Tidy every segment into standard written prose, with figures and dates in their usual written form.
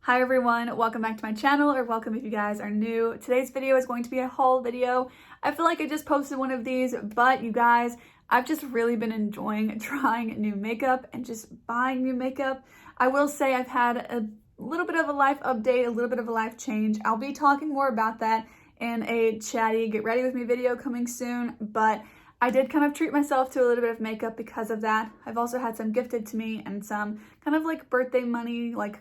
Hi everyone, welcome back to my channel, or welcome if you guys are new. Today's video is going to be a haul video. I feel like I just posted one of these, but you guys, I've just really been enjoying trying new makeup and just buying new makeup. I will say I've had a little bit of a life update, a little bit of a life change. I'll be talking more about that in a chatty get ready with me video coming soon, but I did kind of treat myself to a little bit of makeup because of that. I've also had some gifted to me and some kind of like birthday money, like,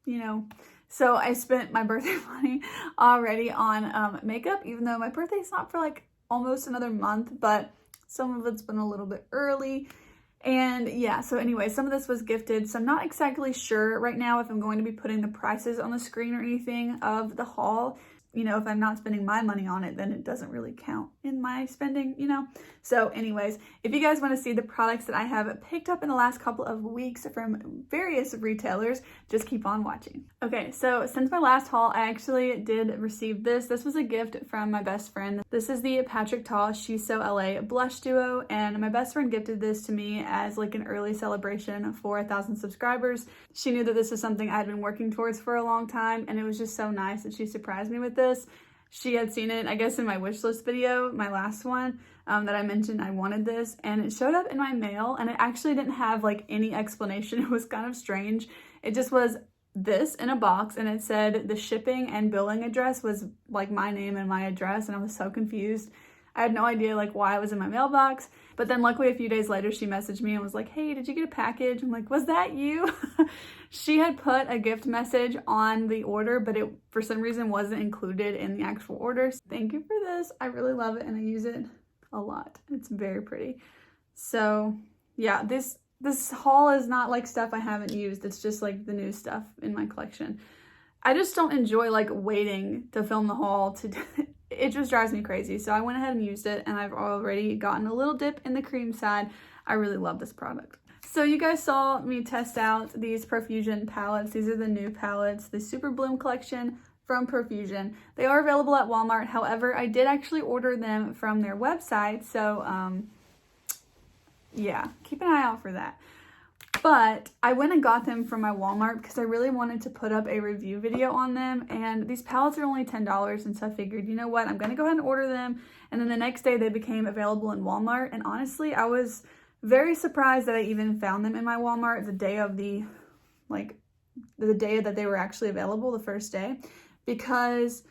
you know, so I spent my birthday money already on makeup, even though my birthday's not for like almost another month, but some of it's been a little bit early. And yeah, so anyway, some of this was gifted, so I'm not exactly sure right now if I'm going to be putting the prices on the screen or anything of the haul. You know, if I'm not spending my money on it, then it doesn't really count in my spending, you know? So anyways, if you guys want to see the products that I have picked up in the last couple of weeks from various retailers, just keep on watching. Okay, so since my last haul, I actually did receive this. This was a gift from my best friend. This is the Patrick Ta She's So LA blush duo, and my best friend gifted this to me as like an early celebration for 1,000 subscribers. She knew that this is something I'd been working towards for a long time, and it was just so nice that she surprised me with this. She had seen it, I guess, in my wish list video, my last one, that I mentioned I wanted this, and it showed up in my mail, and it actually didn't have like any explanation. It was kind of strange. It just was this in a box, and it said the shipping and billing address was like my name and my address, and I was so confused. I had no idea like why it was in my mailbox, but then luckily a few days later she messaged me and was like, hey, did you get a package? I'm like, was that you? She had put a gift message on the order, but it for some reason wasn't included in the actual order. So thank you for this. I really love it and I use it a lot. It's very pretty. So yeah, this haul is not like stuff I haven't used. It's just like the new stuff in my collection. I just don't enjoy like waiting to film the haul to it just drives me crazy. So I went ahead and used it, and I've already gotten a little dip in the cream side. I really love this product. So you guys saw me test out these Profusion palettes. These are the new palettes, the Super Bloom collection from Profusion. They are available at Walmart. However, I did actually order them from their website. So yeah, keep an eye out for that. But I went and got them from my Walmart because I really wanted to put up a review video on them, and these palettes are only $10, and so I figured, you know what, I'm going to go ahead and order them. And then the next day they became available in Walmart, and honestly, I was very surprised that I even found them in my Walmart the day of the day that they were actually available, the first day, because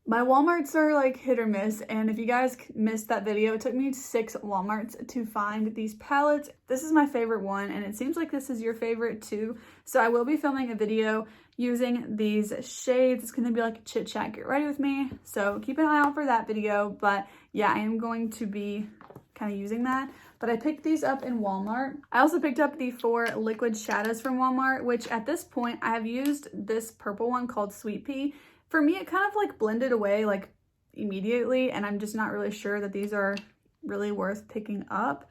my Walmarts are like hit or miss, and if you guys missed that video, it took me 6 Walmarts to find these palettes. This is my favorite one, and it seems like this is your favorite too. So I will be filming a video using these shades. It's going to be like a chit chat, get ready with me. So keep an eye out for that video. But yeah, I am going to be kind of using that. But I picked these up in Walmart. I also picked up the 4 liquid shadows from Walmart, which at this point I have used this purple one called Sweet Pea. For me, it kind of like blended away like immediately, and I'm just not really sure that these are really worth picking up,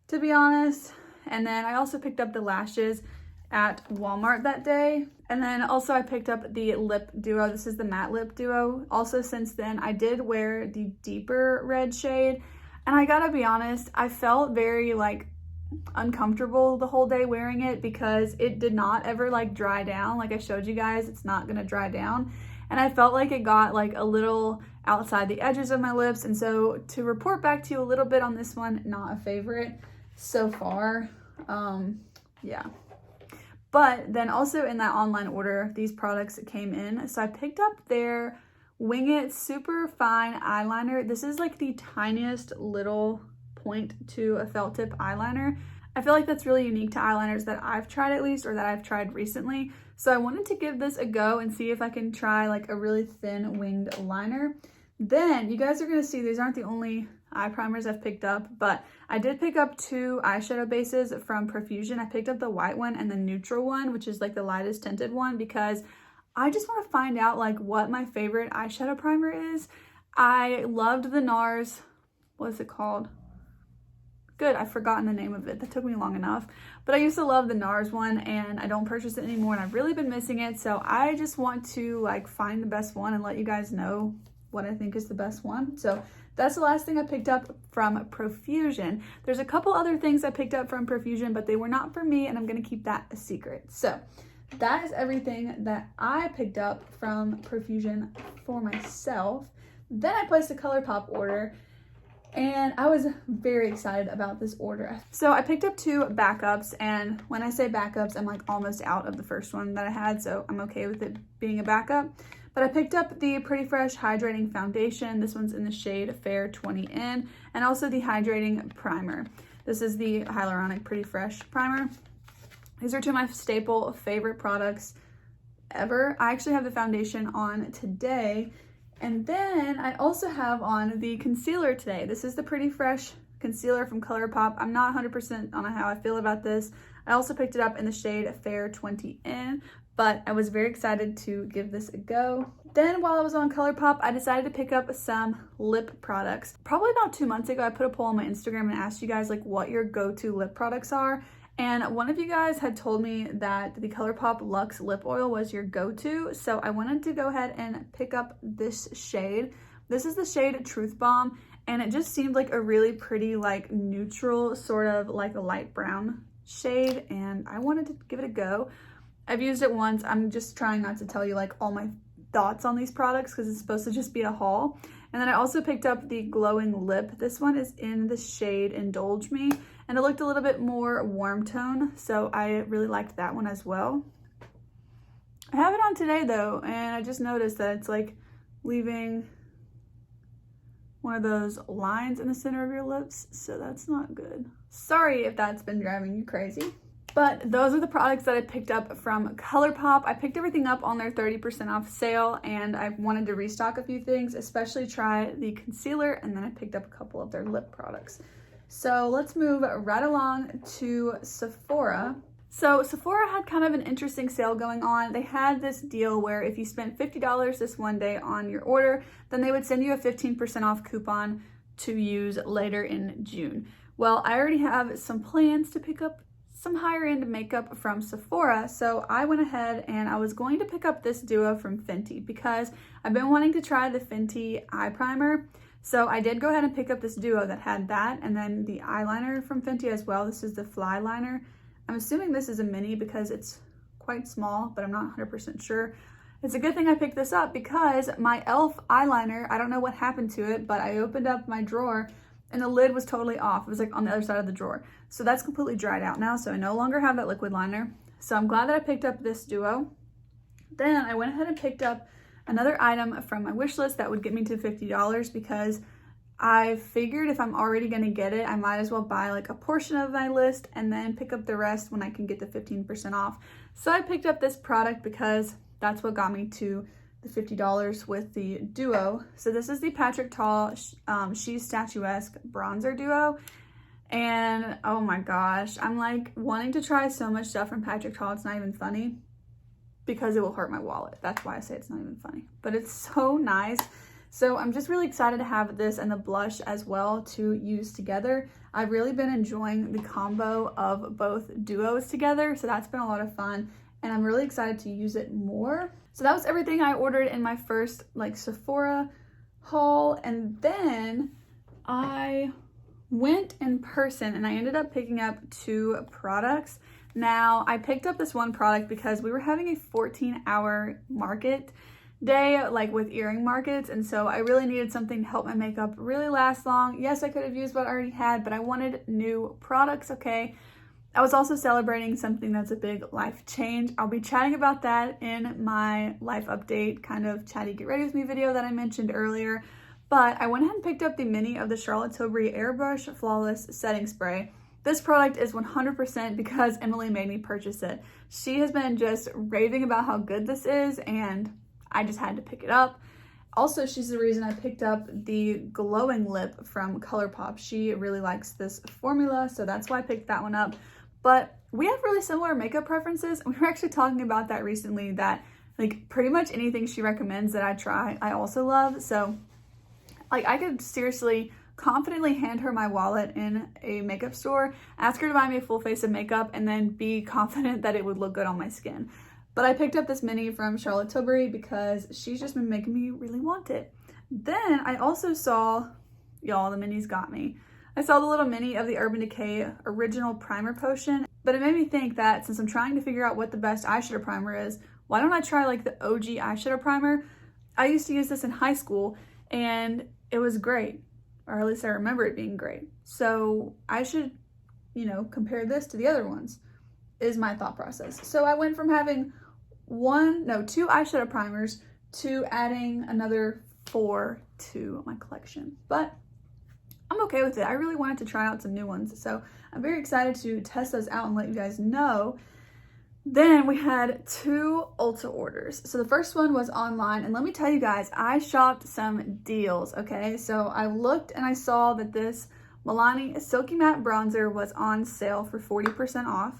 to be honest. And then I also picked up the lashes at Walmart that day. And then also I picked up the lip duo. This is the matte lip duo. Also since then, I did wear the deeper red shade, and I gotta be honest, I felt very like uncomfortable the whole day wearing it because it did not ever like dry down. Like I showed you guys, it's not gonna dry down. And I felt like it got like a little outside the edges of my lips. And so to report back to you a little bit on this one, not a favorite so far. Yeah. But then also in that online order, these products came in. So I picked up their Wing It Super Fine Eyeliner. This is like the tiniest little point to a felt tip eyeliner. I feel like that's really unique to eyeliners that I've tried, at least, or that I've tried recently. So I wanted to give this a go and see if I can try like a really thin winged liner. Then you guys are going to see these aren't the only eye primers I've picked up, but I did pick up 2 eyeshadow bases from Profusion. I picked up the white one and the neutral one, which is like the lightest tinted one, because I just want to find out like what my favorite eyeshadow primer is. I loved the NARS, what is it called? Good, I've forgotten the name of it. That took me long enough. But I used to love the NARS one, and I don't purchase it anymore, and I've really been missing it. So I just want to like find the best one and let you guys know what I think is the best one. So that's the last thing I picked up from Profusion. There's a couple other things I picked up from Profusion, but they were not for me, and I'm gonna keep that a secret. So that is everything that I picked up from Profusion for myself. Then I placed a Colourpop order, and I was very excited about this order. So I picked up 2 backups, and when I say backups, I'm like almost out of the first one that I had, so I'm okay with it being a backup. But I picked up the Pretty Fresh Hydrating Foundation. This one's in the shade Fair 20N, and also the Hydrating Primer. This is the Hyaluronic Pretty Fresh Primer. These are 2 of my staple favorite products ever. I actually have the foundation on today. And then I also have on the concealer today. This is the Pretty Fresh concealer from Colourpop. I'm not 100% on how I feel about this. I also picked it up in the shade Fair 20N, but I was very excited to give this a go. Then while I was on Colourpop, I decided to pick up some lip products. Probably about 2 months ago, I put a poll on my Instagram and asked you guys like what your go-to lip products are. And one of you guys had told me that the Colourpop Luxe Lip Oil was your go-to, so I wanted to go ahead and pick up this shade. This is the shade Truth Bomb, and it just seemed like a really pretty, like, neutral, sort of like a light brown shade, and I wanted to give it a go. I've used it once. I'm just trying not to tell you, like, all my thoughts on these products because it's supposed to just be a haul. And then I also picked up the Glowing Lip. This one is in the shade Indulge Me, and it looked a little bit more warm tone, so I really liked that one as well. I have it on today though, and I just noticed that it's like leaving one of those lines in the center of your lips, so that's not good. Sorry if that's been driving you crazy. But those are the products that I picked up from Colourpop. I picked everything up on their 30% off sale, and I wanted to restock a few things, especially try the concealer, and then I picked up a couple of their lip products. So let's move right along to Sephora. So Sephora had kind of an interesting sale going on. They had this deal where if you spent $50 this one day on your order, then they would send you a 15% off coupon to use later in June. Well, I already have some plans to pick up some higher end makeup from Sephora, so I went ahead and I was going to pick up this duo from Fenty because I've been wanting to try the Fenty eye primer. So I did go ahead and pick up this duo that had that, and then the eyeliner from Fenty as well. This is the Fly Liner. I'm assuming this is a mini because it's quite small, but I'm not 100% sure. It's a good thing I picked this up because my e.l.f. eyeliner, I don't know what happened to it, but I opened up my drawer and the lid was totally off. It was like on the other side of the drawer. So that's completely dried out now, so I no longer have that liquid liner. So I'm glad that I picked up this duo. Then I went ahead and picked up another item from my wish list that would get me to $50 because I figured if I'm already gonna get it, I might as well buy like a portion of my list and then pick up the rest when I can get the 15% off. So I picked up this product because that's what got me to the $50 with the duo. So this is the Patrick Ta She's Statuesque Bronzer Duo. And oh my gosh, I'm like wanting to try so much stuff from Patrick Ta, it's not even funny because it will hurt my wallet. That's why I say it's not even funny, but it's so nice. So I'm just really excited to have this and the blush as well to use together. I've really been enjoying the combo of both duos together, so that's been a lot of fun, and I'm really excited to use it more. So that was everything I ordered in my first like Sephora haul, and then I went in person and I ended up picking up 2 products. Now I picked up this one product because we were having a 14-hour market day, like with earring markets, and so I really needed something to help my makeup really last long. Yes, I could have used what I already had, but I wanted new products, okay? I was also celebrating something that's a big life change. I'll be chatting about that in my life update, kind of chatty get ready with me video that I mentioned earlier. But I went ahead and picked up the mini of the Charlotte Tilbury Airbrush Flawless Setting Spray. This product is 100% because Emily made me purchase it. She has been just raving about how good this is, and I just had to pick it up. Also, she's the reason I picked up the Glowing Lip from Colourpop. She really likes this formula, so that's why I picked that one up. But we have really similar makeup preferences. We were actually talking about that recently, that like pretty much anything she recommends that I try, I also love. So like I could seriously confidently hand her my wallet in a makeup store, ask her to buy me a full face of makeup, and then be confident that it would look good on my skin. But I picked up this mini from Charlotte Tilbury because she's just been making me really want it. Then I also saw, y'all, the minis got me. I saw the little mini of the Urban Decay Original Primer Potion. But it made me think that since I'm trying to figure out what the best eyeshadow primer is, why don't I try like the OG eyeshadow primer? I used to use this in high school and it was great, or at least I remember it being great. So I should, you know, compare this to the other ones, is my thought process. So I went from having two eyeshadow primers to adding another 4 to my collection. But I'm okay with it. I really wanted to try out some new ones. So I'm very excited to test those out and let you guys know. Then we had 2 Ulta orders. So the first one was online, and let me tell you guys, I shopped some deals, okay? So I looked and I saw that this Milani Silky Matte Bronzer was on sale for 40% off,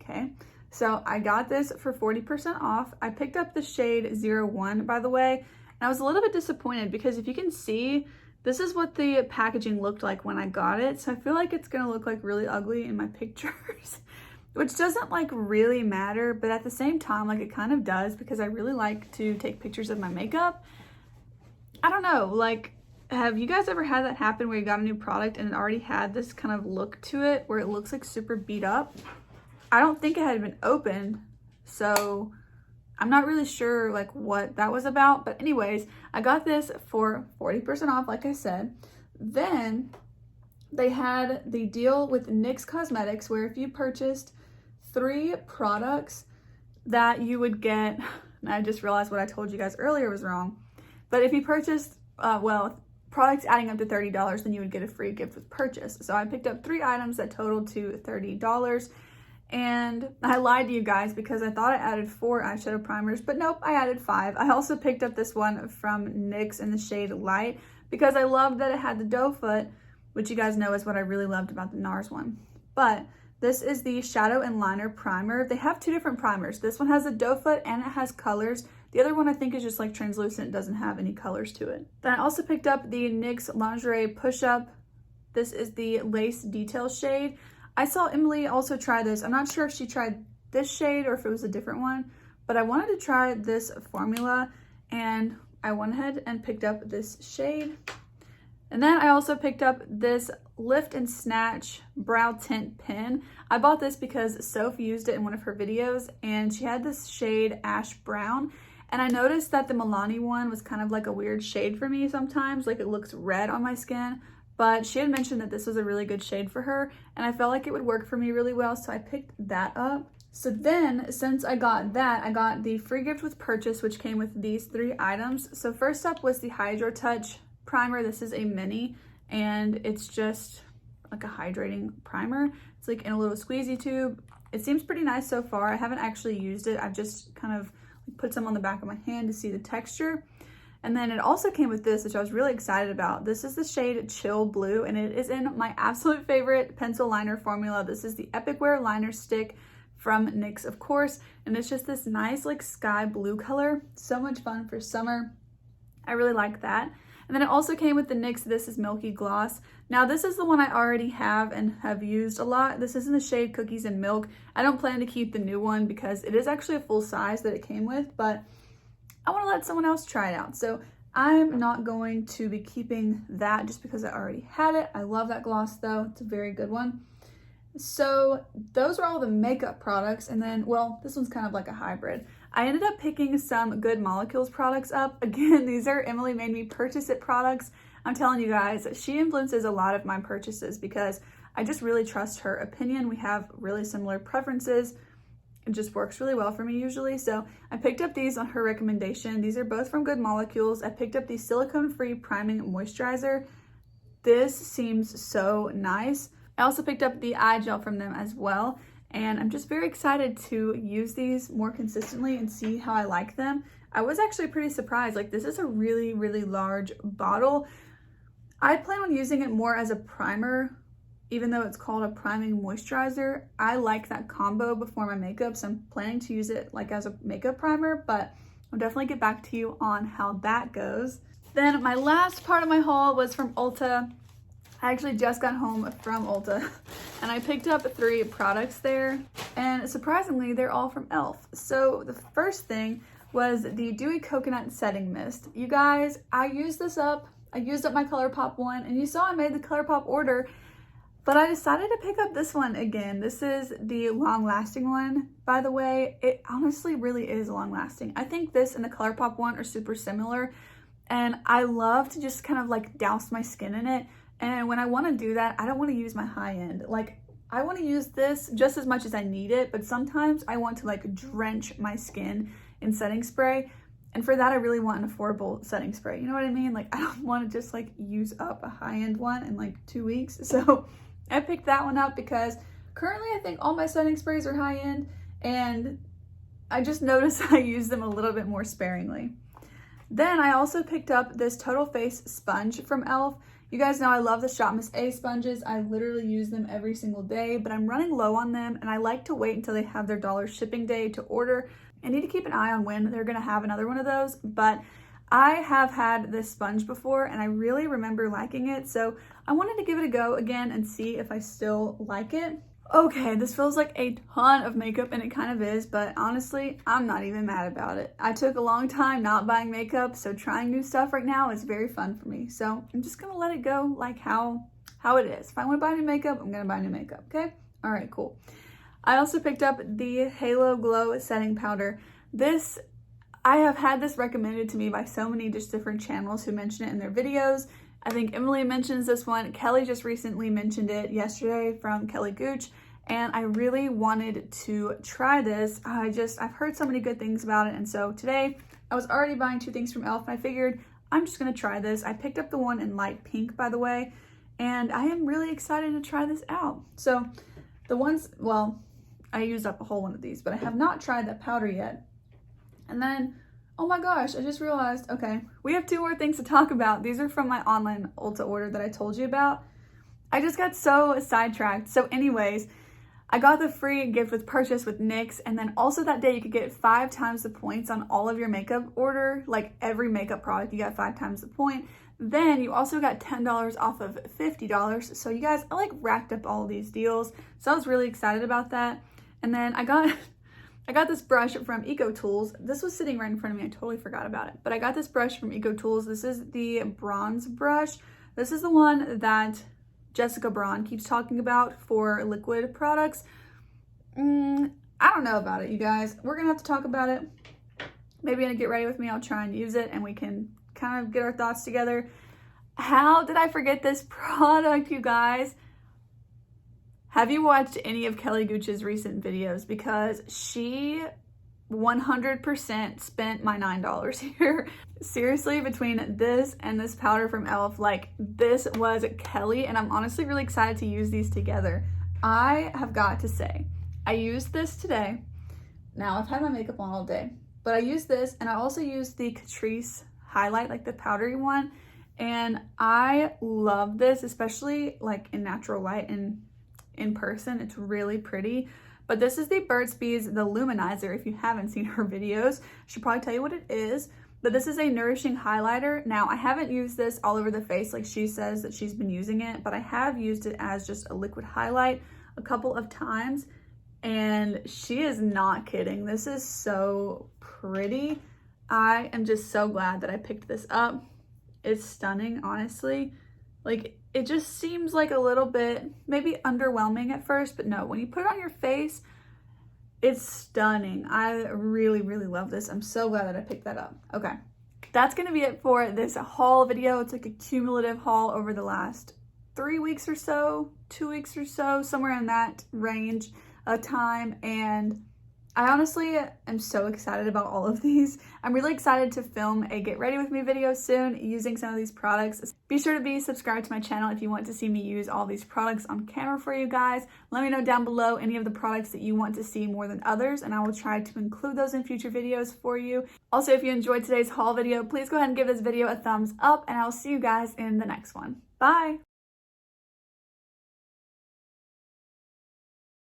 okay? So I got this for 40% off. I picked up the shade 01, by the way, and I was a little bit disappointed because if you can see, this is what the packaging looked like when I got it. So I feel like it's gonna look like really ugly in my pictures. Which doesn't like really matter, but at the same time, like it kind of does because I really like to take pictures of my makeup. I don't know, like, have you guys ever had that happen where you got a new product and it already had this kind of look to it where it looks like super beat up? I don't think it had been opened, so I'm not really sure like what that was about. But anyways, I got this for 40% off, like I said. Then they had the deal with NYX Cosmetics where if you purchased 3 products that you would get, and I just realized what I told you guys earlier was wrong, but if you purchased, products adding up to $30, then you would get a free gift with purchase. So I picked up 3 items that totaled to $30, and I lied to you guys because I thought I added 4 eyeshadow primers, but nope, I added 5. I also picked up this one from NYX in the shade Light because I loved that it had the doe foot, which you guys know is what I really loved about the NARS one. But this is the Shadow and Liner Primer. They have 2 different primers. This one has a doe foot and it has colors. The other one I think is just like translucent, doesn't have any colors to it. Then I also picked up the NYX Lingerie Push Up. This is the Lace Detail shade. I saw Emily also try this. I'm not sure if she tried this shade or if it was a different one, but I wanted to try this formula and I went ahead and picked up this shade. And then I also picked up this Lift and Snatch Brow Tint Pen. I bought this because Soph used it in one of her videos and she had this shade Ash Brown. And I noticed that the Milani one was kind of like a weird shade for me sometimes, like it looks red on my skin. But she had mentioned that this was a really good shade for her and I felt like it would work for me really well, so I picked that up. So then, since I got that, I got the free gift with purchase, which came with these 3 items. So first up was the Hydro Touch primer. This is a mini and it's just like a hydrating primer. It's like in a little squeezy tube. It seems pretty nice so far. I haven't actually used it. I've just kind of put some on the back of my hand to see the texture. And then it also came with this, which I was really excited about. This is the shade Chill Blue and it is in my absolute favorite pencil liner formula. This is the Epic Wear Liner Stick from NYX, of course. And it's just this nice like sky blue color. So much fun for summer. I really like that. And then it also came with the NYX This Is Milky Gloss. Now this is the one I already have and have used a lot. This is in the shade Cookies and Milk. I don't plan to keep the new one because it is actually a full size that it came with, but I want to let someone else try it out. So I'm not going to be keeping that just because I already had it. I love that gloss though. It's a very good one. So those are all the makeup products. And then, well, this one's kind of like a hybrid. I ended up picking some Good Molecules products up. Again, these are Emily Made Me Purchase It products. I'm telling you guys, she influences a lot of my purchases because I just really trust her opinion. We have really similar preferences. It just works really well for me usually. So I picked up these on her recommendation. These are both from Good Molecules. I picked up the silicone-free priming moisturizer. This seems so nice. I also picked up the eye gel from them as well. And I'm just very excited to use these more consistently and see how I like them. I was actually pretty surprised. Like, this is a really, really large bottle. I plan on using it more as a primer, even though it's called a priming moisturizer. I like that combo before my makeup, so I'm planning to use it like as a makeup primer, but I'll definitely get back to you on how that goes. Then my last part of my haul was from Ulta. I actually just got home from Ulta and I picked up 3 products there, and surprisingly they're all from e.l.f. So the first thing was the Dewy Coconut Setting Mist. You guys, I used this up. I used up my Colourpop one, and you saw I made the Colourpop order. But I decided to pick up this one again. This is the long-lasting one, by the way. It honestly really is long-lasting. I think this and the Colourpop one are super similar, and I love to just kind of like douse my skin in it. And when I want to do that, I don't want to use my high-end. Like, I want to use this just as much as I need it, but sometimes I want to like drench my skin in setting spray. And for that, I really want an affordable setting spray. You know what I mean? Like, I don't want to just like use up a high-end one in like 2 weeks. So I picked that one up because currently I think all my setting sprays are high-end, and I just noticed I use them a little bit more sparingly. Then I also picked up this Total Face sponge from e.l.f. You guys know I love the Shop Miss A sponges. I literally use them every single day, but I'm running low on them, and I like to wait until they have their $1 shipping day to order. I need to keep an eye on when they're gonna have another one of those, but I have had this sponge before and I really remember liking it, so I wanted to give it a go again and see if I still like it. Okay, this feels like a ton of makeup, and it kind of is, but honestly, I'm not even mad about it. I took a long time not buying makeup, so trying new stuff right now is very fun for me. So I'm just gonna let it go like how it is. If I wanna buy new makeup, I'm gonna buy new makeup, okay? All right, cool. I also picked up the Halo Glow Setting Powder. This, I have had this recommended to me by so many just different channels who mention it in their videos. I think Emily mentions this one. Kelly just recently mentioned it yesterday from Kelly Gooch, and I really wanted to try this. I've heard so many good things about it, and so today I was already buying 2 things from e.l.f. and I figured I'm just gonna try this. I picked up the one in light pink, by the way, and I am really excited to try this out. So the ones, well, I used up a whole one of these, but I have not tried that powder yet. And then, oh my gosh, I just realized, okay, we have 2 more things to talk about. These are from my online Ulta order that I told you about. I just got so sidetracked. So anyways, I got the free gift with purchase with NYX, and then also that day you could get 5 times the points on all of your makeup order. Like every makeup product, you got 5 times the point. Then you also got $10 off of $50. So you guys, I like racked up all of these deals. So I was really excited about that. And then I got this brush from Eco Tools. This was sitting right in front of me. I totally forgot about it. But I got this brush from Eco Tools. This is the bronze brush. This is the one that Jessica Braun keeps talking about for liquid products. I don't know about it, you guys. We're gonna have to talk about it. Maybe in a Get Ready With Me, I'll try and use it and we can kind of get our thoughts together. How did I forget this product, you guys? Have you watched any of Kelly Gooch's recent videos? Because she 100% spent my $9 here. Seriously, between this and this powder from e.l.f., like, this was Kelly, and I'm honestly really excited to use these together. I have got to say, I used this today. Now, I've had my makeup on all day, but I used this, and I also used the Catrice highlight, like the powdery one, and I love this, especially like in natural light and in person. It's really pretty. But this is the Burt's Bees, the Luminizer. If you haven't seen her videos, I should probably tell you what it is. But this is a nourishing highlighter. Now, I haven't used this all over the face like she says that she's been using it, but I have used it as just a liquid highlight a couple of times, and she is not kidding. This is so pretty. I am just so glad that I picked this up. It's stunning, honestly. Like, it just seems like a little bit maybe underwhelming at first, but no, when you put it on your face, it's stunning. I really, really love this. I'm so glad that I picked that up. Okay, that's gonna be it for this haul video. It's like a cumulative haul over the last 3 weeks or so, 2 weeks or so, somewhere in that range of time. And I honestly am so excited about all of these. I'm really excited to film a Get Ready With Me video soon using some of these products. Be sure to be subscribed to my channel if you want to see me use all these products on camera for you guys. Let me know down below any of the products that you want to see more than others, and I will try to include those in future videos for you. Also, if you enjoyed today's haul video, please go ahead and give this video a thumbs up, and I'll see you guys in the next one. Bye!